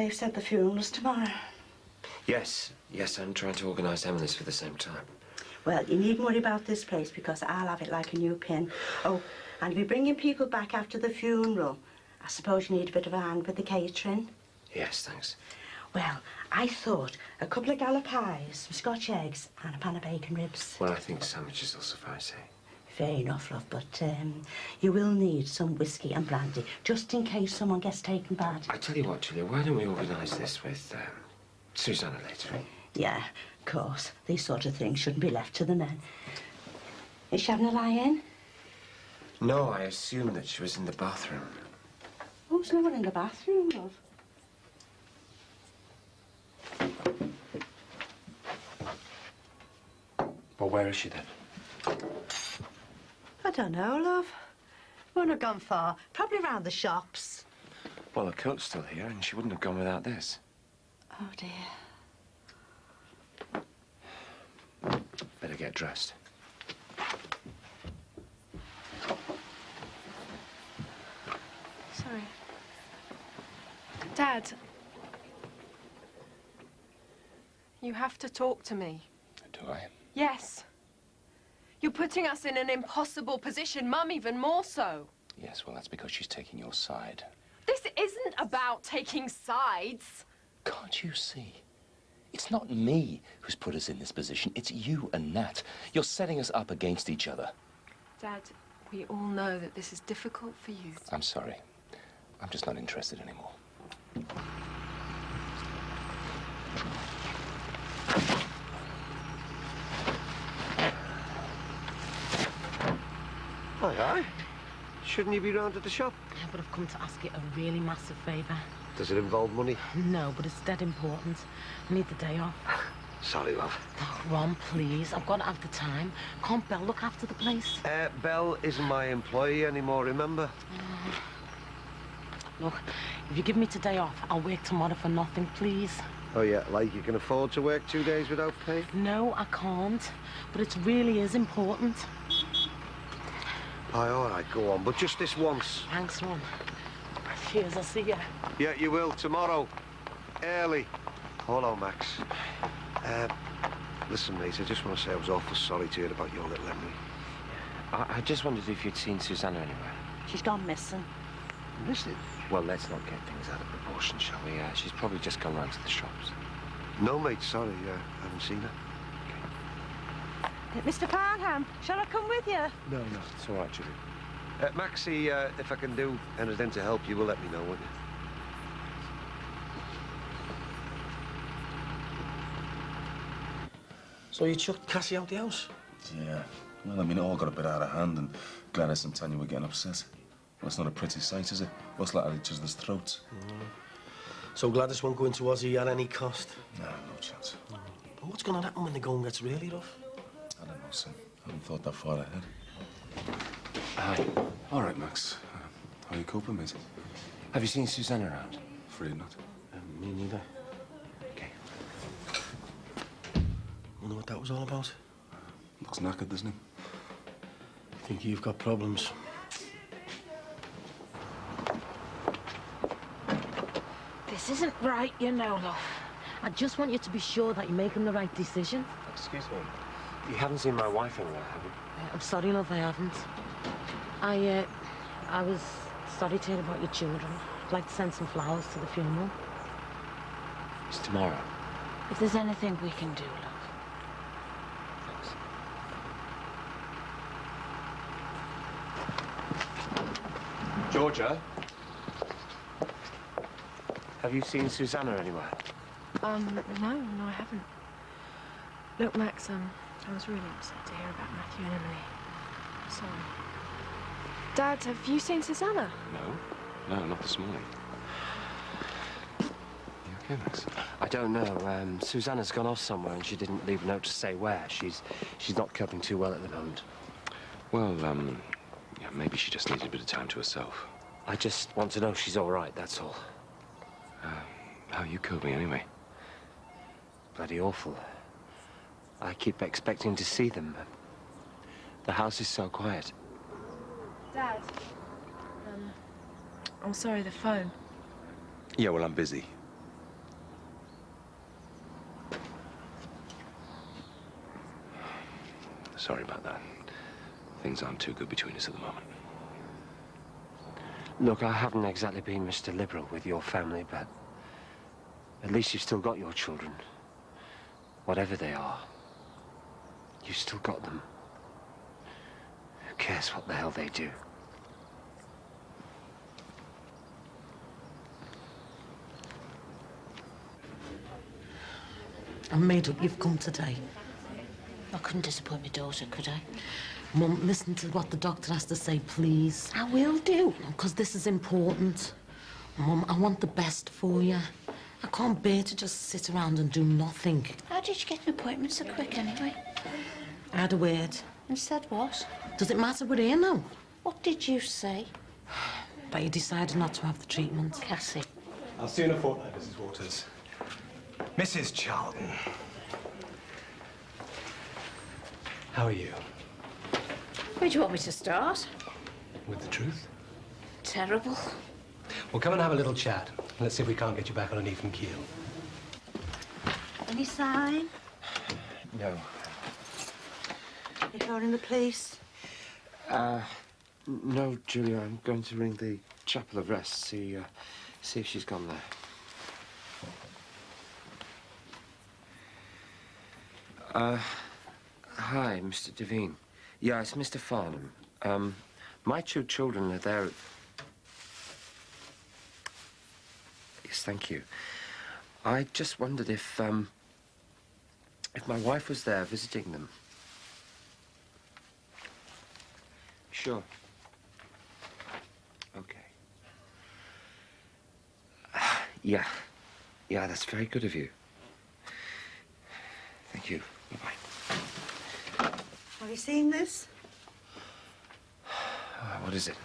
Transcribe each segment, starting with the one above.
They've said the funeral's tomorrow. Yes, I'm trying to organise Emily's for the same time. Well, you needn't worry about this place because I'll have it like a new pin. Oh, and we're bringing people back after the funeral. I suppose you need a bit of a hand with the catering? Yes, thanks. Well, I thought a couple of gallop pies, some Scotch eggs and a pan of bacon ribs. Well, I think sandwiches will suffice, eh? Fair enough, love, but you will need some whiskey and brandy, just in case someone gets taken bad. I tell you what, Julia, why don't we organise this with Susanna later? Yeah, of course. These sort of things shouldn't be left to the men. Is she having a lie-in? No, I assumed that she was in the bathroom. Oh, there's no one in the bathroom, love. Well, where is she then? I don't know, love. Wouldn't have gone far. Probably round the shops. Well, the coat's still here, and she wouldn't have gone without this. Oh, dear. Better get dressed. Sorry. Dad. You have to talk to me. Do I? Yes. You're putting us in an impossible position, Mum even more so. Yes, well, that's because she's taking your side. This isn't about taking sides. Can't you see? It's not me who's put us in this position. It's you and Nat. You're setting us up against each other. Dad, we all know that this is difficult for you. I'm sorry. I'm just not interested anymore. Aye. Shouldn't you be round at the shop? Yeah, but I've come to ask you a really massive favour. Does it involve money? No, but it's dead important. I need the day off. Sorry, love. Oh, Ron, please. I've got to have the time. Can't Belle look after the place? Belle isn't my employee anymore, remember? Look, if you give me today off, I'll work tomorrow for nothing, please. Oh, yeah, like you can afford to work 2 days without pay? No, I can't. But it really is important. Aye, all right, go on, but just this once. Thanks, Ron. Cheers, I'll see you. Yeah, you will, tomorrow. Early. Hold on, Max. Listen, mate, I just want to say I was awful sorry to hear about your little Emily. I just wondered if you'd seen Susanna anywhere. She's gone missing. Missed it? Well, let's not get things out of proportion, shall we? She's probably just gone round to the shops. No, mate, sorry, I haven't seen her. Mr. Farnham, shall I come with you? No, It's all right, Julie. Maxie, if I can do anything to help you, will let me know, won't you? So you chucked Cassie out the house? Yeah. Well, I mean, it all got a bit out of hand, and Gladys and Tanya were getting upset. Well, it's not a pretty sight, is it? What's like at each other's throats? So Gladys won't go into Aussie at any cost? No, no chance. But what's going to happen when the going gets really rough? I don't know, son. I haven't thought that far ahead. Hi. All right, Max. How are you coping, mate? Have you seen Susanna around? Afraid not. Me neither. Okay. Wonder what that was all about? Looks knackered, doesn't he? I think you've got problems. This isn't right, you know, love. I just want you to be sure that you're making the right decision. Excuse me. You haven't seen my wife anywhere, have you? I'm sorry, love, I haven't. I was sorry to hear about your children. I'd like to send some flowers to the funeral. It's tomorrow. If there's anything we can do, love. Thanks. Georgia? Have you seen Susanna anywhere? No, I haven't. Look, Max, I was really upset to hear about Matthew and Emily. Sorry. Dad, have you seen Susanna? No, not this morning. You okay, Max? I don't know. Susanna's gone off somewhere and she didn't leave a note to say where. She's not coping too well at the moment. Well, yeah, maybe she just needs a bit of time to herself. I just want to know she's all right, that's all. How are you coping, anyway? Bloody awful. I keep expecting to see them. The house is so quiet. Dad, I'm sorry, the phone. Yeah, well, I'm busy. Sorry about that. Things aren't too good between us at the moment. Look, I haven't exactly been Mr. Liberal with your family, but at least you've still got your children. Whatever they are, you've still got them. Who cares what the hell they do? I'm made up you've come today. I couldn't disappoint my daughter, could I? Mum, listen to what the doctor has to say, please. I will do. Because this is important. Mum, I want the best for you. I can't bear to just sit around and do nothing. How did you get an appointment so quick, anyway? I had a word. And said what? Does it matter we're here now? What did you say? That you decided not to have the treatment. Cassie. I'll see you in a fortnight, Mrs. Waters. Mrs. Charlton. How are you? Where do you want me to start? With the truth? Terrible. Well, come and have a little chat. Let's see if we can't get you back on an even keel. Any sign? No. You phoning the police? No, Julia, I'm going to ring the Chapel of Rest, see if she's gone there. Hi, Mr. Devine. Yeah, it's Mr. Farnham. My two children are there. Yes, thank you. I just wondered if my wife was there visiting them. Sure. Okay. Yeah. Yeah, that's very good of you. Thank you. Bye-bye. Have you seen this? What is it?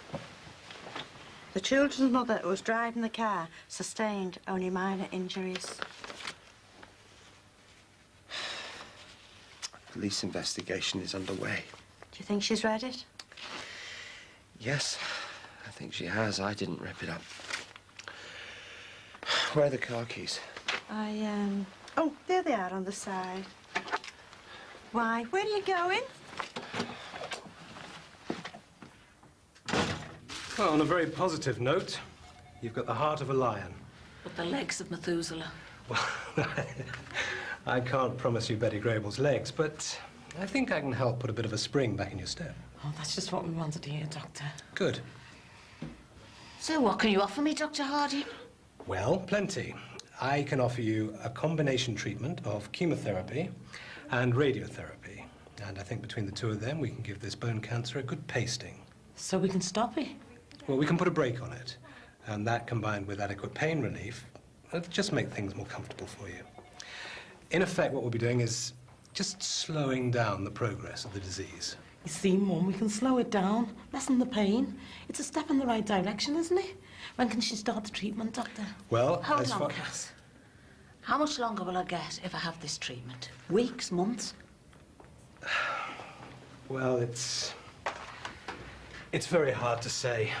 The children's mother who was driving the car sustained only minor injuries. Police investigation is underway. Do you think she's read it? Yes, I think she has. I didn't rip it up. Where are the car keys? Oh, there they are on the side. Why, where are you going? Well, on a very positive note, you've got the heart of a lion. But the legs of Methuselah. Well, I can't promise you Betty Grable's legs, but I think I can help put a bit of a spring back in your step. Oh, that's just what we wanted to hear, Doctor. Good. So what can you offer me, Dr. Hardy? Well, plenty. I can offer you a combination treatment of chemotherapy and radiotherapy. And I think between the two of them, we can give this bone cancer a good pasting. So we can stop it? Well, we can put a brake on it. And that, combined with adequate pain relief, it'll just make things more comfortable for you. In effect, what we'll be doing is just slowing down the progress of the disease. You see, Mum, we can slow it down, lessen the pain. It's a step in the right direction, isn't it? When can she start the treatment, Doctor? Well, Hold on, Cass. How much longer will I get if I have this treatment? Weeks, months? Well, it's very hard to say.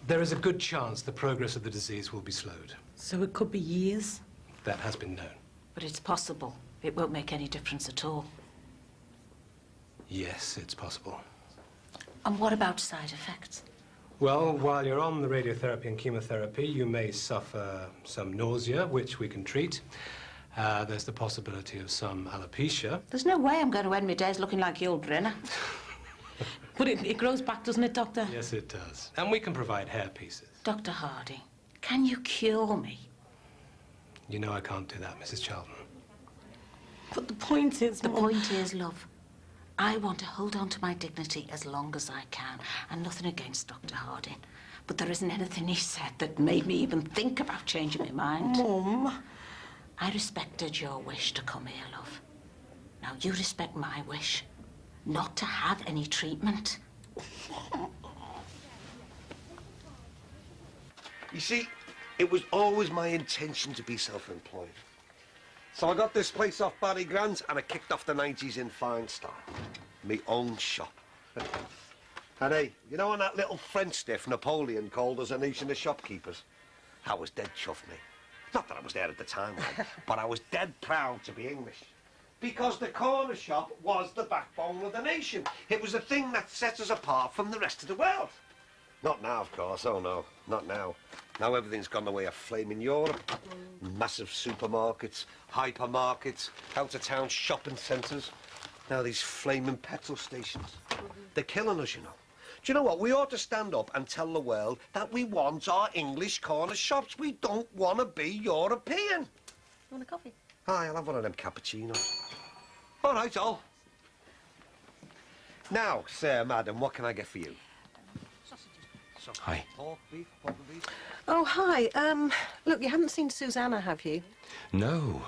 There is a good chance the progress of the disease will be slowed. So it could be years? That has been known. But it's possible. It won't make any difference at all. Yes, it's possible. And what about side effects? Well, while you're on the radiotherapy and chemotherapy, you may suffer some nausea, which we can treat. There's the possibility of some alopecia. There's no way I'm going to end my days looking like Yul Brynner. But it grows back, doesn't it, Doctor? Yes, it does. And we can provide hair pieces. Dr. Hardy, can you cure me? You know I can't do that, Mrs. Charlton. But the point is, The Mum... point is, love, I want to hold on to my dignity as long as I can, and nothing against Dr. Harding. But there isn't anything he said that made me even think about changing my mind. Mum... I respected your wish to come here, love. Now you respect my wish not to have any treatment. You see, it was always my intention to be self-employed. So I got this place off Barry Grant's and I kicked off the 90s in fine style. Me own shop. And hey, you know when that little French stiff Napoleon called us a nation of shopkeepers? I was dead chuffed, mate. Not that I was there at the time, like, but I was dead proud to be English. Because the corner shop was the backbone of the nation. It was the thing that set us apart from the rest of the world. Not now, of course. Oh, no. Not now. Now everything's gone the way of flaming Europe. Massive supermarkets, hypermarkets, out-of-town shopping centres. Now these flaming petrol stations. They're killing us, you know. Do you know what? We ought to stand up and tell the world that we want our English corner shops. We don't want to be European. You want a coffee? Hi, I'll have one of them cappuccinos. All right, all. Now, sir, madam, what can I get for you? Sausages. Hi. Pork, beef, pork and beef. Oh, hi. Look, you haven't seen Susanna, have you? No,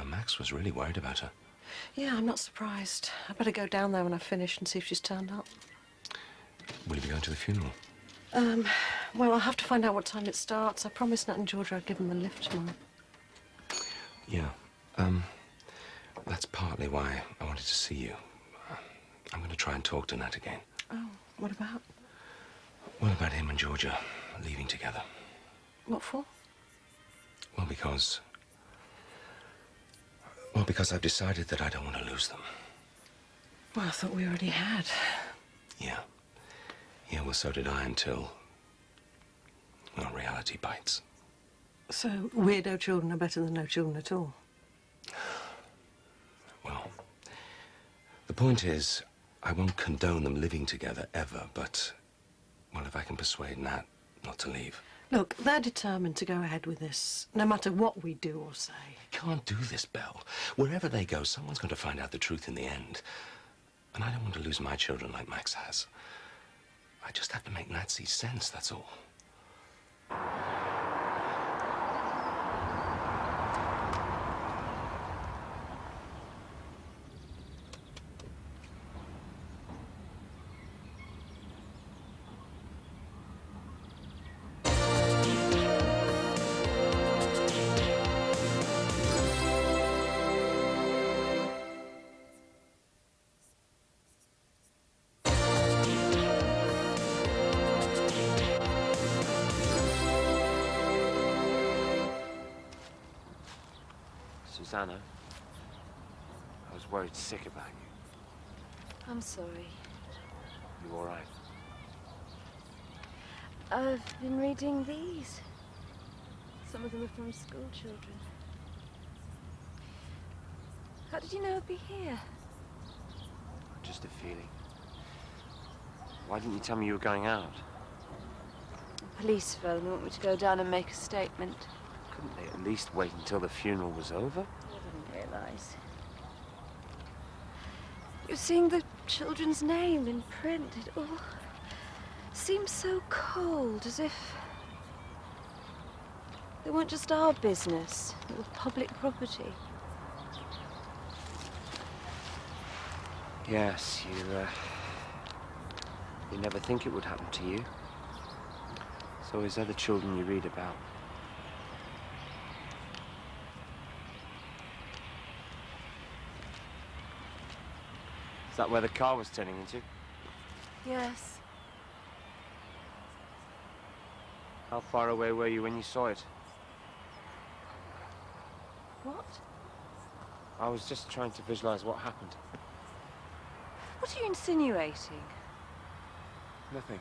Max was really worried about her. Yeah, I'm not surprised. I better go down there when I've finished and see if she's turned up. Will you be going to the funeral? Well, I'll have to find out what time it starts. I promised Nat and Georgia I'd give them a lift tomorrow. Yeah, that's partly why I wanted to see you. I'm going to try and talk to Nat again. Oh, what about? What about him and Georgia leaving together? What for? Well, because I've decided that I don't want to lose them. Well, I thought we already had. Yeah. Yeah, well, so did I until, well, reality bites. So, weirdo children are better than no children at all? Well, the point is, I won't condone them living together ever, but, well, if I can persuade Nat not to leave. Look, they're determined to go ahead with this, no matter what we do or say. You can't do this, Belle. Wherever they go, someone's going to find out the truth in the end. And I don't want to lose my children like Max has. I just have to make Nat see sense, that's all. Susanna, I was worried sick about you. I'm sorry. You all right? I've been reading these. Some of them are from school children. How did you know I'd be here? Just a feeling. Why didn't you tell me you were going out? The police phone want me to go down and make a statement. Couldn't they at least wait until the funeral was over? I didn't realise. You're seeing the children's name in print. It all seems so cold, as if they weren't just our business. It was public property. Yes, you never think it would happen to you. So is other children you read about. Is that where the car was turning into? Yes. How far away were you when you saw it? What? I was just trying to visualize what happened. What are you insinuating? Nothing.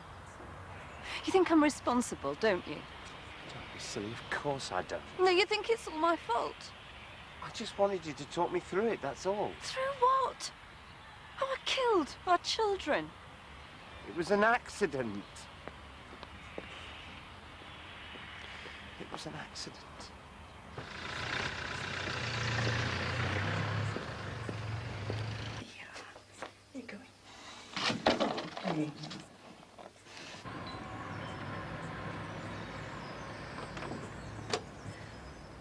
You think I'm responsible, don't you? Don't be silly. Of course I don't. No, you think it's all my fault. I just wanted you to talk me through it, that's all. Through what? Oh, I killed our children. It was an accident. It was an accident. Where are you going?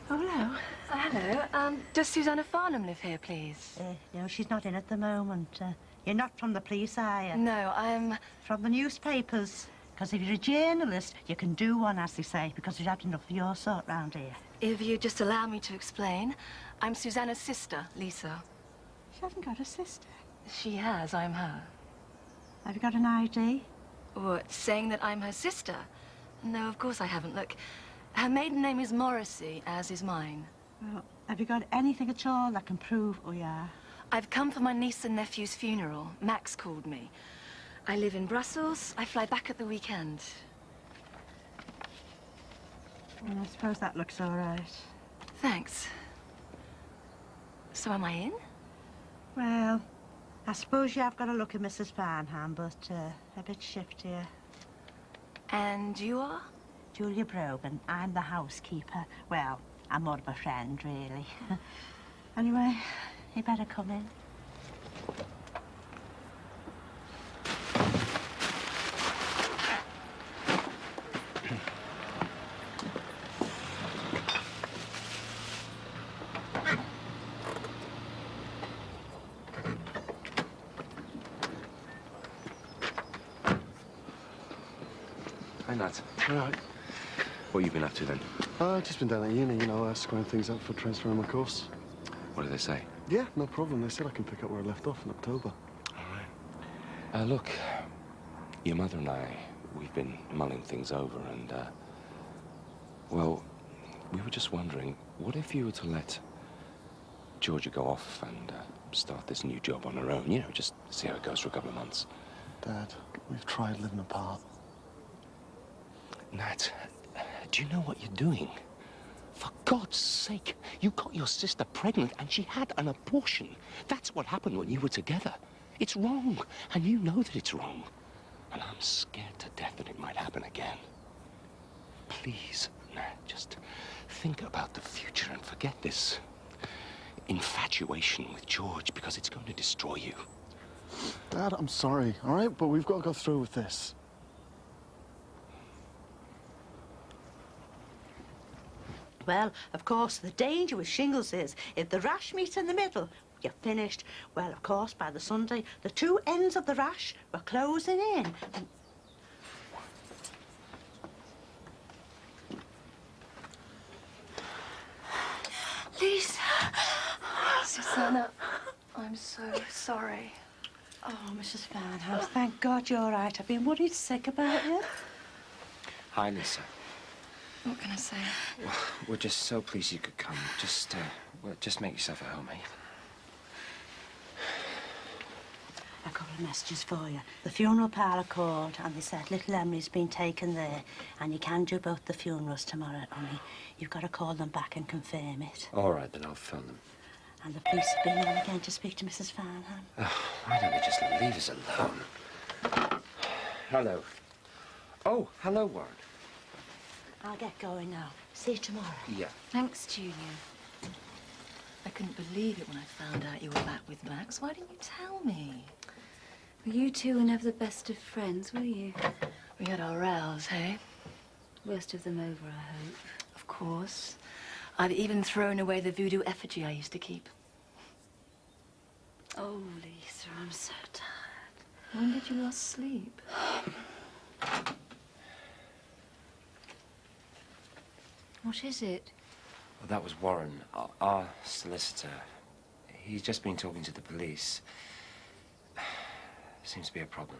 Oh, hello. Hello. Does Susanna Farnham live here, please? No, she's not in at the moment. You're not from the police, are you? No, I'm... From the newspapers. Because if you're a journalist, you can do one, as they say, because we've had enough of your sort round here. If you just allow me to explain, I'm Susanna's sister, Lisa. She hasn't got a sister. She has, I'm her. Have you got an ID? What, saying that I'm her sister? No, of course I haven't. Look, her maiden name is Morrissey, as is mine. Well, have you got anything at all that can prove who you are? I've come for my niece and nephew's funeral. Max called me. I live in Brussels. I fly back at the weekend. Well, I suppose that looks all right. Thanks. So am I in? Well, I suppose you have got to look at Mrs. Farnham, but a bit shiftier. And you are? Julia Brogan. I'm the housekeeper. Well, I'm more of a friend, really. Anyway, you better come in. Hi, Nat. All right. What have you been up to then? Just been down at uni, you know, squaring things up for transferring my course. What did they say? Yeah, no problem. They said I can pick up where I left off in October. All right. Look, your mother and I, we've been mulling things over and, well, we were just wondering, what if you were to let Georgia go off and start this new job on her own? You know, just see how it goes for a couple of months. Dad, we've tried living apart. Nat, do you know what you're doing? For God's sake, you got your sister pregnant and she had an abortion. That's what happened when you were together. It's wrong, and you know that it's wrong. And I'm scared to death that it might happen again. Please, Nat, just think about the future and forget this infatuation with George, because it's going to destroy you. Dad, I'm sorry, all right? But we've got to go through with this. Well, of course, the danger with shingles is if the rash meets in the middle, you're finished. Well, of course, by the Sunday, the two ends of the rash were closing in. And... Lisa. Susanna, I'm so sorry. Oh, Mrs. Farnham, thank God you're all right. I've been worried sick about you. Hi, Lisa. What can I say? Well, we're just so pleased you could come. Just, well, just make yourself at home, eh? A couple of messages for you. The funeral parlour called and they said little Emily's been taken there and you can do both the funerals tomorrow, only you've got to call them back and confirm it. All right, then I'll phone them. And the police have been on again to speak to Mrs. Farnham. Oh, why don't they just leave us alone? Hello. Oh, hello, Warren. I'll get going now. See you tomorrow. Yeah. Thanks, Julia. I couldn't believe it when I found out you were back with Max. Why didn't you tell me? Well, you two were never the best of friends, were you? We had our rows, hey? Worst of them over, I hope. Of course. I've even thrown away the voodoo effigy I used to keep. Oh, Lisa, I'm so tired. When did you last sleep? What is it? Well, that was Warren, our solicitor. He's just been talking to the police. Seems to be a problem.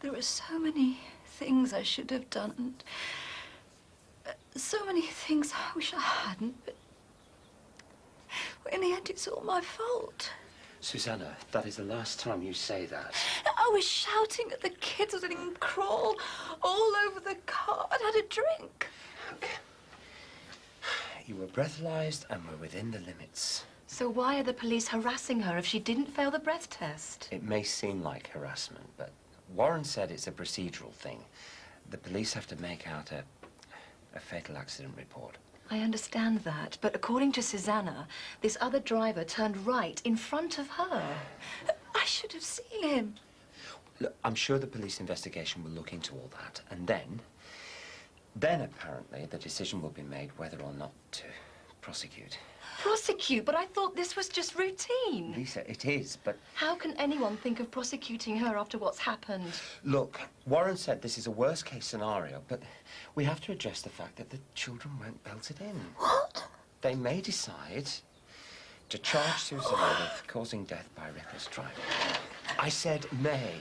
There were so many things I should have done, and so many things I wish I hadn't, but in the end, it's all my fault. Susanna, that is the last time you say that. I was shouting at the kids, letting them crawl all over the car. I'd had a drink. Okay. You were breathalyzed and were within the limits. So why are the police harassing her if she didn't fail the breath test? It may seem like harassment, but Warren said it's a procedural thing. The police have to make out a fatal accident report. I understand that, but according to Susanna, this other driver turned right in front of her. I should have seen him. Look, I'm sure the police investigation will look into all that, and then apparently the decision will be made whether or not to prosecute. Prosecute? But I thought this was just routine. Lisa, it is, but... How can anyone think of prosecuting her after what's happened? Look, Warren said this is a worst-case scenario, but we have to address the fact that the children weren't belted in. What? They may decide to charge Susanna with causing death by reckless driving. I said may.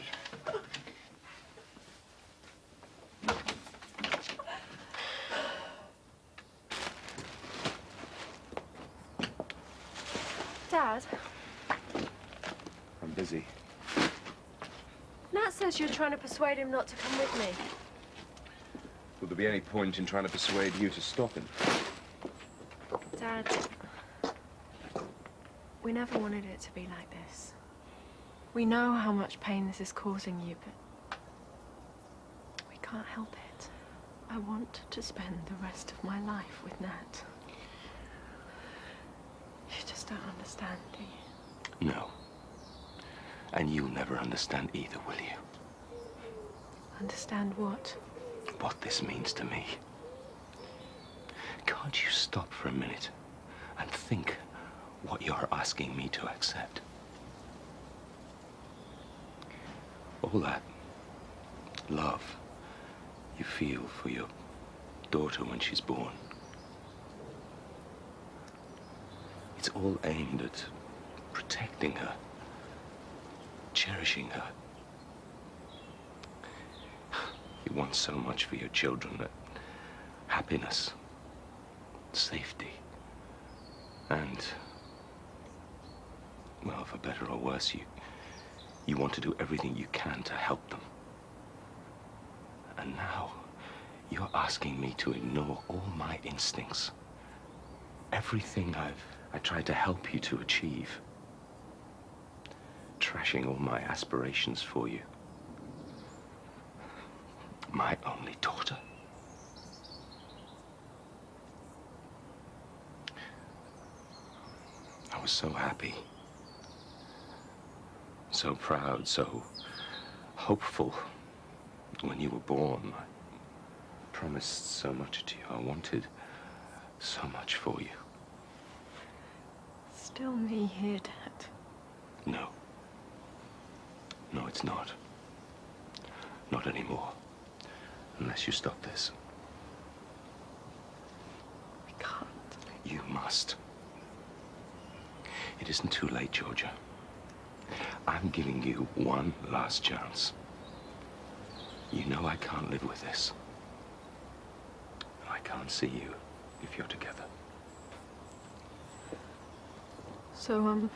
Dad, I'm busy. Nat says you're trying to persuade him not to come with me. Would there be any point in trying to persuade you to stop him? Dad, we never wanted it to be like this. We know how much pain this is causing you, but we can't help it. I want to spend the rest of my life with Nat. You just don't understand, do you? No. And you'll never understand either, will you? Understand what? What this means to me. Can't you stop for a minute and think what you're asking me to accept? All that love you feel for your daughter when she's born, it's all aimed at protecting her, cherishing her. You want so much for your children, that happiness, safety, and, well, for better or worse, you want to do everything you can to help them. And now, you're asking me to ignore all my instincts, everything I tried to help you to achieve, trashing all my aspirations for you. My only daughter. I was so happy, so proud, so hopeful when you were born. I promised so much to you. I wanted so much for you. Still me here, Dad. No. No, it's not. Not anymore. Unless you stop this. We can't. You must. It isn't too late, Georgia. I'm giving you one last chance. You know I can't live with this. I can't see you if you're together. So,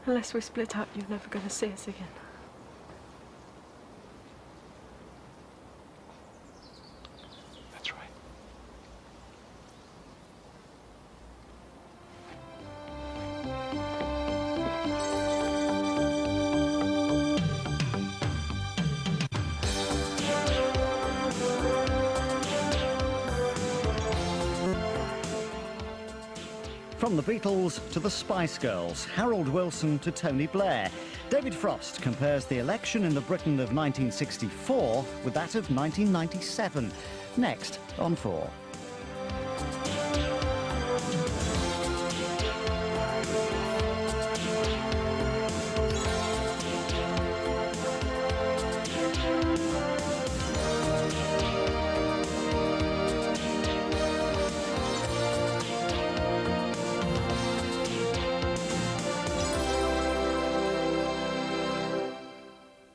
unless we split up, you're never going to see us again. That's right. From the Beatles to the Spice Girls, Harold Wilson to Tony Blair, David Frost compares the election in the Britain of 1964 with that of 1997. Next on 4.